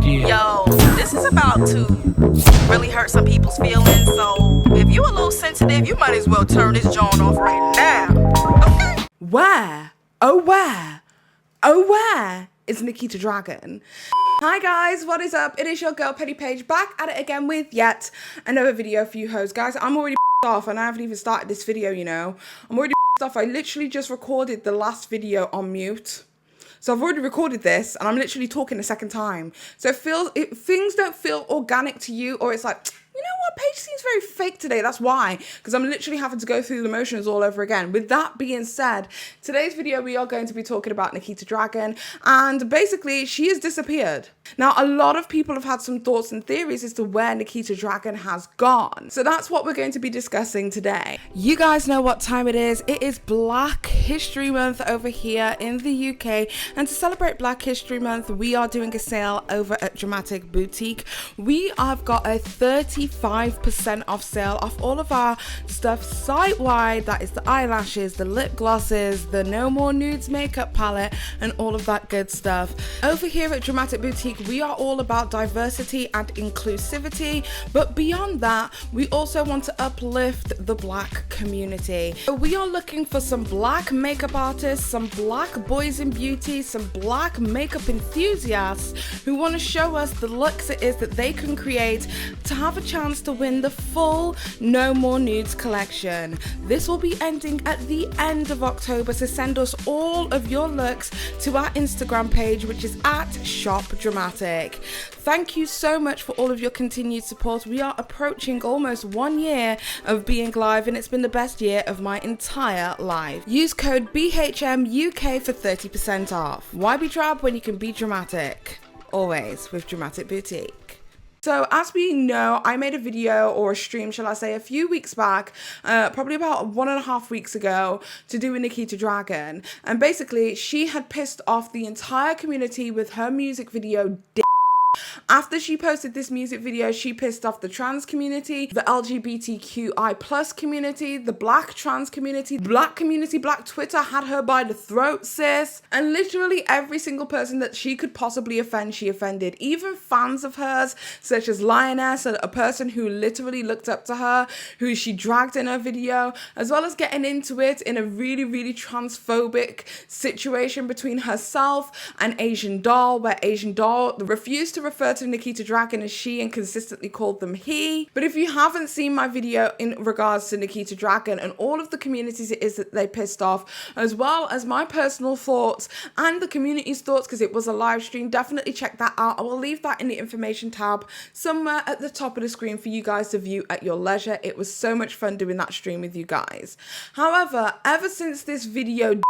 Yo, this is about to really hurt some people's feelings, so if you a little sensitive, you might as well turn this joint off right now, okay? Where, oh where is Nikita Dragon? Hi guys, what is up? It is your girl Petty Paige back at it again with yet another video for you hoes. Guys, I'm already off and I haven't even started this video, you know. I'm already off. I literally just recorded the last video on mute. So I've already recorded this and I'm literally talking a second time. So things don't feel organic to you, or it's like, you know what, Paige seems very fake today. That's why, because I'm literally having to go through the motions all over again. With that being said, today's video we are going to be talking about Nikita Dragon, and basically she has disappeared. Now, a lot of people have had some thoughts and theories as to where Nikita Dragon has gone. So that's what we're going to be discussing today. You guys know what time it is. It is Black History Month over here in the UK. And to celebrate Black History Month, we are doing a sale over at Dramatic Boutique. We have got a 35% off sale off all of our stuff site-wide. That is the eyelashes, the lip glosses, the No More Nudes makeup palette, and all of that good stuff. Over here at Dramatic Boutique, we are all about diversity and inclusivity, but beyond that, we also want to uplift the Black community. So we are looking for some Black makeup artists, some Black boys in beauty, some Black makeup enthusiasts who want to show us the looks it is that they can create to have a chance to win the full No More Nudes collection. This will be ending at the end of October, so send us all of your looks to our Instagram page, which is at Shop Dramatic. Thank you so much for all of your continued support. We are approaching almost 1 year of being live, and it's been the best year of my entire life. Use code BHMUK for 30% off. Why be drab when you can be dramatic? Always with Dramatic Boutique. So as we know, I made a video, or a stream, shall I say, a few weeks back, probably about 1.5 weeks ago, to do with Nikita Dragon. And basically, she had pissed off the entire community with her music video, After she posted this music video, she pissed off the trans community, the LGBTQI plus community, the Black trans community, Black community, Black Twitter had her by the throat, sis. And literally every single person that she could possibly offend, she offended. Even fans of hers, such as Lioness, a person who literally looked up to her, who she dragged in her video, as well as getting into it in a really, really transphobic situation between herself and Asian Doll, where Asian Doll refused to refer to Nikita Dragon as she and consistently called them he. But if you haven't seen my video in regards to Nikita Dragon and all of the communities it is that they pissed off, as well as my personal thoughts and the community's thoughts, because it was a live stream, definitely check that out. I will leave that in the information tab somewhere at the top of the screen for you guys to view at your leisure. It was so much fun doing that stream with you guys. However, ever since this video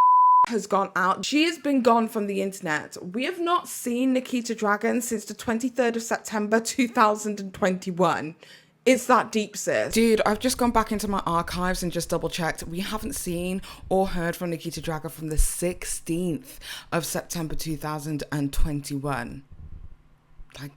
has gone out, she has been gone from the internet. We have not seen Nikita Dragon since the 23rd of September 2021. It's that deep, sis. Dude, I've just gone back into my archives and just double checked. We haven't seen or heard from Nikita Dragon from the 16th of September 2021. Like,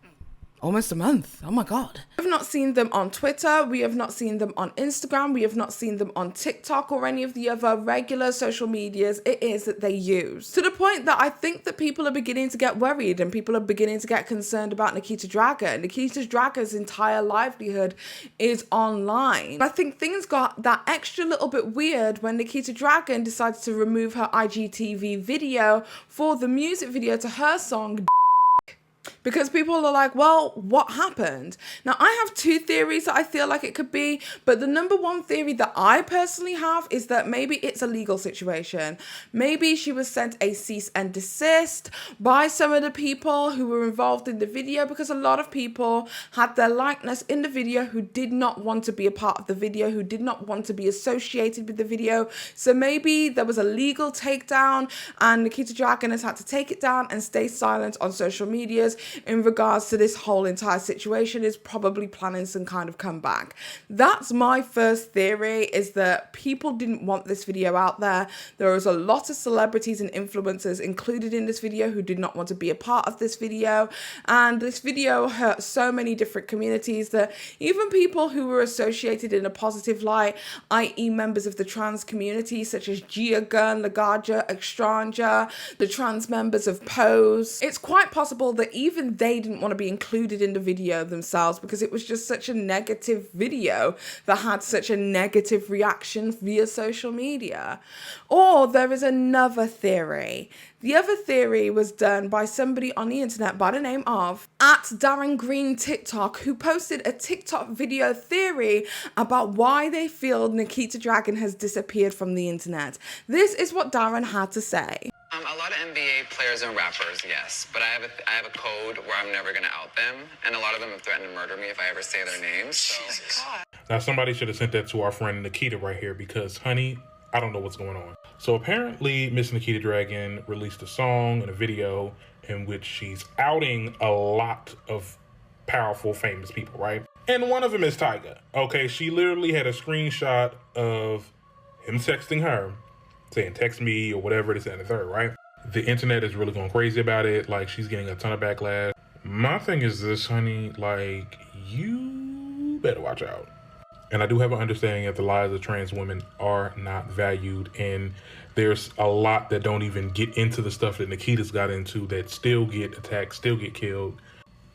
almost a month. Oh my God. We have not seen them on Twitter. We have not seen them on Instagram. We have not seen them on TikTok or any of the other regular social medias it is that they use. To the point that I think that people are beginning to get worried and people are beginning to get concerned about Nikita Dragon. Nikita Dragon's entire livelihood is online. I think things got that extra little bit weird when Nikita Dragon decided to remove her IGTV video for the music video to her song, because people are like, well, what happened? Now, I have two theories that I feel like it could be, but the number one theory that I personally have is that maybe it's a legal situation. Maybe she was sent a cease and desist by some of the people who were involved in the video, because a lot of people had their likeness in the video who did not want to be a part of the video, who did not want to be associated with the video. So maybe there was a legal takedown and Nikita Dragon has had to take it down and stay silent on social medias in regards to this whole entire situation, is probably planning some kind of comeback. That's my first theory, is that people didn't want this video out there. There was a lot of celebrities and influencers included in this video who did not want to be a part of this video, and this video hurt so many different communities that even people who were associated in a positive light, i.e. members of the trans community such as Gia Gunn, Lagaja, Extranja, the trans members of Pose, it's quite possible that even even they didn't want to be included in the video themselves because it was just such a negative video that had such a negative reaction via social media. Or there is another theory. The other theory was done by somebody on the internet by the name of @DarrenGreen TikTok, who posted a TikTok video theory about why they feel Nikita Dragon has disappeared from the internet. This is what Darren had to say. A lot of NBA players and rappers, yes, but I have a code where I'm never gonna out them, and a lot of them have threatened to murder me if I ever say their names. So. Now somebody should have sent that to our friend Nikita right here because, honey, I don't know what's going on. So apparently Miss Nikita Dragon released a song and a video in which she's outing a lot of powerful, famous people, right? And one of them is Tyga. Okay, she literally had a screenshot of him texting her, saying text me or whatever, this and the third, right? The internet is really going crazy about it. Like, she's getting a ton of backlash. My thing is this, honey, like, you better watch out. And I do have an understanding that the lives of trans women are not valued, and there's a lot that don't even get into the stuff that Nikita's got into that still get attacked, still get killed.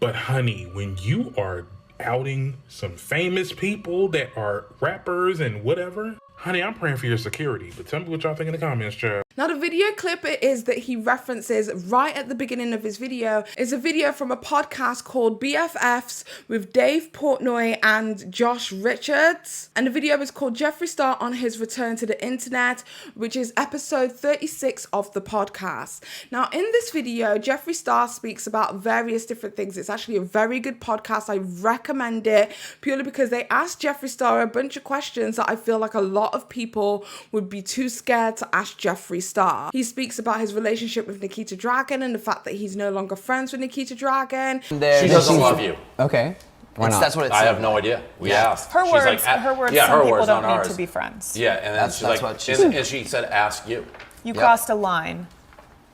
But honey, when you are outing some famous people that are rappers and whatever, honey, I'm praying for your security. But tell me what y'all think in the comments, child. Now, the video clip it is that he references right at the beginning of his video is a video from a podcast called BFFs with Dave Portnoy and Josh Richards. And the video is called Jeffree Star on his return to the internet, which is episode 36 of the podcast. Now, in this video, Jeffree Star speaks about various different things. It's actually a very good podcast. I recommend it purely because they asked Jeffree Star a bunch of questions that I feel like a lot of people would be too scared to ask Jeffree Star. He speaks about his relationship with Nikita Dragon and the fact that he's no longer friends with Nikita Dragon. She doesn't love you. Okay. Why not? That's what it said. I have no idea. We asked. Her She's words, like, her words, yeah, some her people words, don't not need ours. to be friends. Yeah, and then That's she's like, what she said. and she said, ask you. You crossed a line,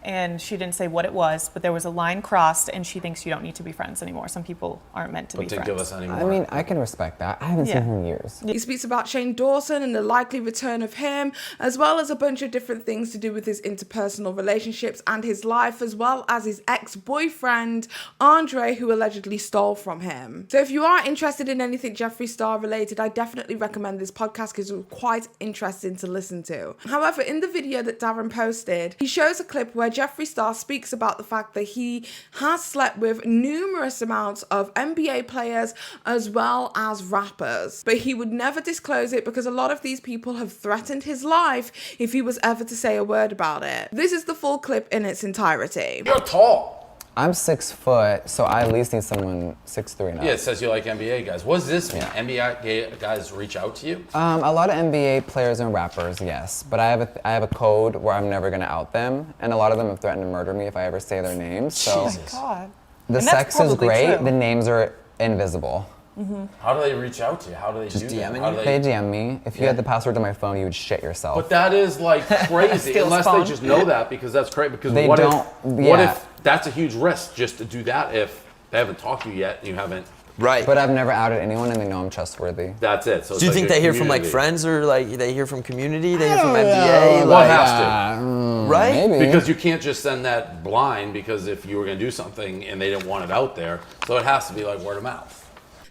and she didn't say what it was, but there was a line crossed, and she thinks you don't need to be friends anymore. Some people aren't meant to be But to friends. give us any more. I mean, I can respect that. I haven't seen her in years. He speaks about Shane Dawson and the likely return of him, as well as a bunch of different things to do with his interpersonal relationships and his life, as well as his ex-boyfriend, Andre, who allegedly stole from him. So if you are interested in anything Jeffree Star related, I definitely recommend this podcast because it was quite interesting to listen to. However, in the video that Darren posted, he shows a clip where Jeffree Star speaks about the fact that he has slept with numerous amounts of NBA players as well as rappers, but he would never disclose it because a lot of these people have threatened his life if he was ever to say a word about it. This is the full clip in its entirety. You're tall. I'm 6 foot, so I at least need someone 6'3" and up. Yeah, it says you like NBA guys. What does this mean? NBA guys reach out to you? A lot of NBA players and rappers, yes, but I have a code where I'm never gonna out them, and a lot of them have threatened to murder me if I ever say their names. So Oh my God. the And that's sex is probably great. true. The names are invisible. How do they reach out to you? How do they Just do that? DMing How you? do They DM me. If you had the password to my phone, you would shit yourself. But that is like crazy, Steal his unless phone. they just know that, because that's crazy. Because They what don't- what yeah. if that's a huge risk just to do that if they haven't talked to you yet and you haven't? Right. But I've never outed anyone, and they know I'm trustworthy. That's it. So it's Do you like think a they hear from like community. friends or like they hear from community? They hear from NBA? Well, Like, it has right? Maybe. Because you can't just send that blind, because if you were going to do something and they didn't want it out there, so it has to be like word of mouth.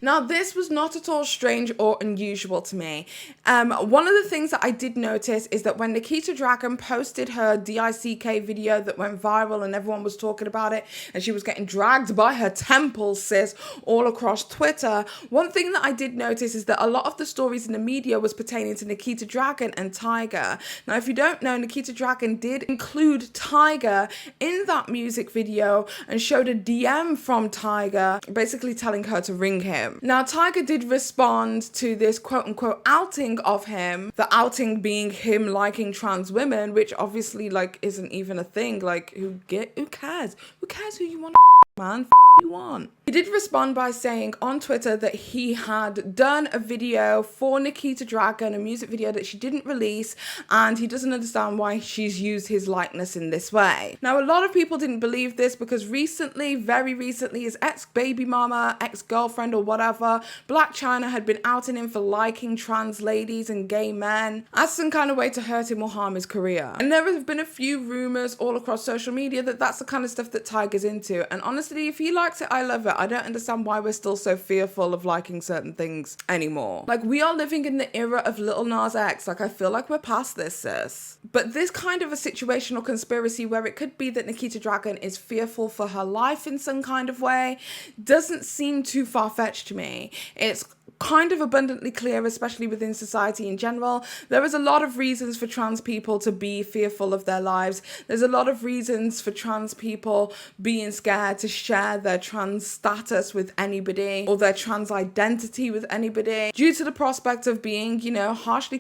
Now, this was not at all strange or unusual to me. One of the things that I did notice is that when Nikita Dragon posted her DICK video that went viral and everyone was talking about it, and she was getting dragged by her temples, sis, all across Twitter, one thing that I did notice is that a lot of the stories in the media was pertaining to Nikita Dragon and Tyga. Now, if you don't know, Nikita Dragon did include Tyga in that music video and showed a DM from Tyga, basically telling her to ring him. Now, Tyga did respond to this quote-unquote outing of him, the outing being him liking trans women, which obviously, like, isn't even a thing. Like, who cares? Who cares who you want to man? You want. He did respond by saying on Twitter that he had done a video for Nikita Dragon, a music video that she didn't release, and he doesn't understand why she's used his likeness in this way. Now, a lot of people didn't believe this because recently, very recently, his ex-baby mama, ex-girlfriend or whatever, Black China, had been outing him for liking trans ladies and gay men as some kind of way to hurt him or harm his career. And there have been a few rumors all across social media that that's the kind of stuff that Tyga's into. And honestly, if he likes it, I love it. I don't understand why we're still so fearful of liking certain things anymore. Like, we are living in the era of Lil Nas X. Like, I feel like we're past this, sis. But this kind of a situational conspiracy where it could be that Nikita Dragon is fearful for her life in some kind of way doesn't seem too far-fetched to me. It's kind of abundantly clear, especially within society in general. There is a lot of reasons for trans people to be fearful of their lives. There's a lot of reasons for trans people being scared to share their trans status with anybody or their trans identity with anybody due to the prospect of being, you know, harshly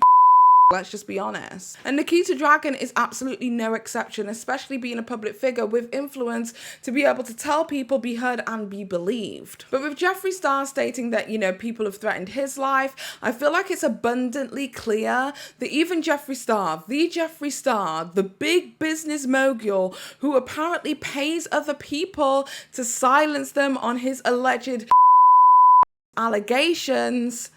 let's just be honest. And Nikita Dragon is absolutely no exception, especially being a public figure with influence to be able to tell people, be heard and be believed. But with Jeffree Star stating that, you know, people have threatened his life, I feel like it's abundantly clear that even Jeffree Star, the big business mogul who apparently pays other people to silence them on his alleged allegations,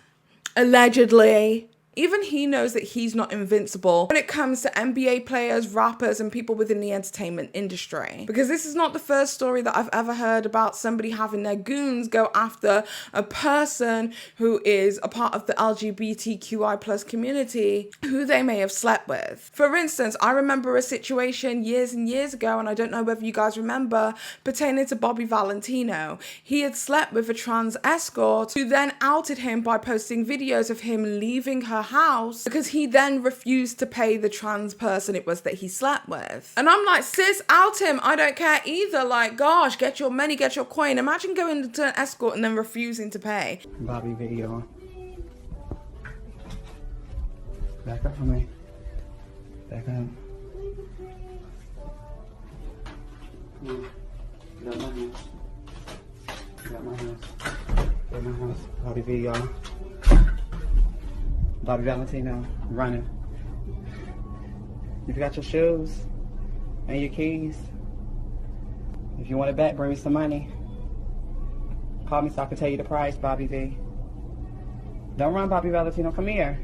allegedly, even he knows that he's not invincible when it comes to NBA players, rappers, and people within the entertainment industry. Because this is not the first story that I've ever heard about somebody having their goons go after a person who is a part of the LGBTQI plus community who they may have slept with. For instance, I remember a situation years and years ago, and I don't know whether you guys remember, pertaining to Bobby Valentino. He had slept with a trans escort who then outed him by posting videos of him leaving her house because he then refused to pay the trans person it was that he slept with. And I'm like, sis, out him. I don't care either. Like, gosh, get your money, get your coin. Imagine going to an escort and then refusing to pay. Bobby video. Back up for me. Back up. Got my house. Got my house. Got my house. Bobby video. Bobby Valentino, running. You forgot your shoes and your keys. If you want it back, bring me some money. Call me so I can tell you the price, Bobby V. Don't run, Bobby Valentino. Come here.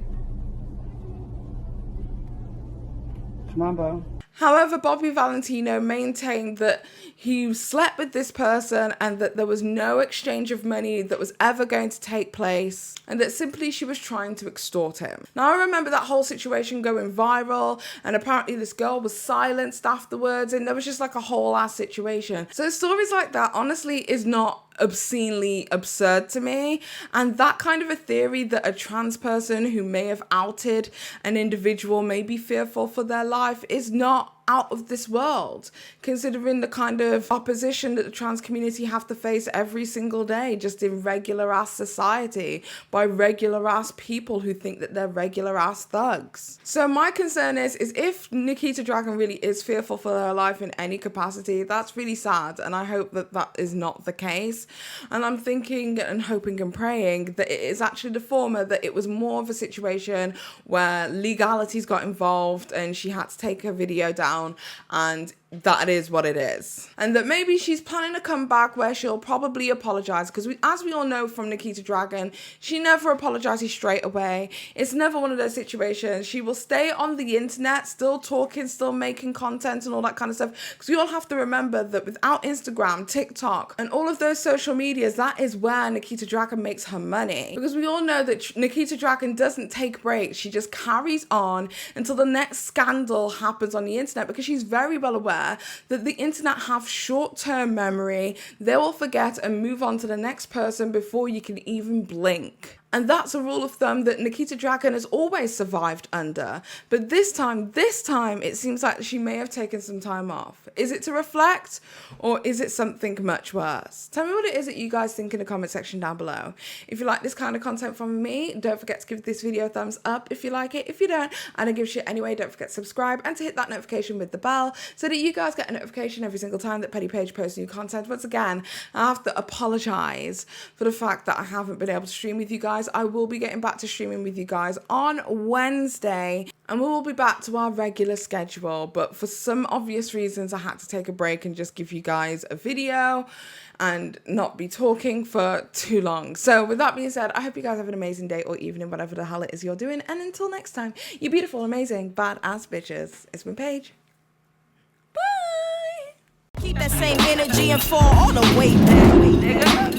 Come on, Bo. However, Bobby Valentino maintained that he slept with this person and that there was no exchange of money that was ever going to take place and that simply she was trying to extort him. Now, I remember that whole situation going viral and apparently this girl was silenced afterwards and there was just like a whole ass situation. So stories like that honestly is not obscenely absurd to me, and that kind of a theory that a trans person who may have outed an individual may be fearful for their life is not out of this world, considering the kind of opposition that the trans community have to face every single day just in regular ass society by regular ass people who think that they're regular ass thugs. So my concern is if Nikita Dragon really is fearful for her life in any capacity, that's really sad, and I hope that that is not the case. And I'm thinking and hoping and praying that it is actually the former, that it was more of a situation where legalities got involved and she had to take her video down, and that is what it is. And that maybe she's planning a comeback where she'll probably apologize, because as we all know from Nikita Dragon, she never apologizes straight away. It's never one of those situations. She will stay on the internet, still talking, still making content and all that kind of stuff, because we all have to remember that without Instagram, TikTok, and all of those social medias, that is where Nikita Dragon makes her money. Because we all know that Nikita Dragon doesn't take breaks. She just carries on until the next scandal happens on the internet, because she's very well aware that the internet have short-term memory. They will forget and move on to the next person before you can even blink. And that's a rule of thumb that Nikita Dragon has always survived under. But this time, it seems like she may have taken some time off. Is it to reflect, or is it something much worse? Tell me what it is that you guys think in the comment section down below. If you like this kind of content from me, don't forget to give this video a thumbs up if you like it. If you don't, I don't give a shit anyway, don't forget to subscribe and to hit that notification with the bell so that you guys get a notification every single time that Paige posts new content. Once again, I have to apologize for the fact that I haven't been able to stream with you guys. I will be getting back to streaming with you guys on Wednesday, and we will be back to our regular schedule. But for some obvious reasons, I had to take a break and just give you guys a video and not be talking for too long. So with that being said, I hope you guys have an amazing day or evening, whatever the hell it is you're doing. And until next time, you beautiful, amazing, badass bitches. It's been Paige. Bye. Keep that same energy and fall all the way back, nigga.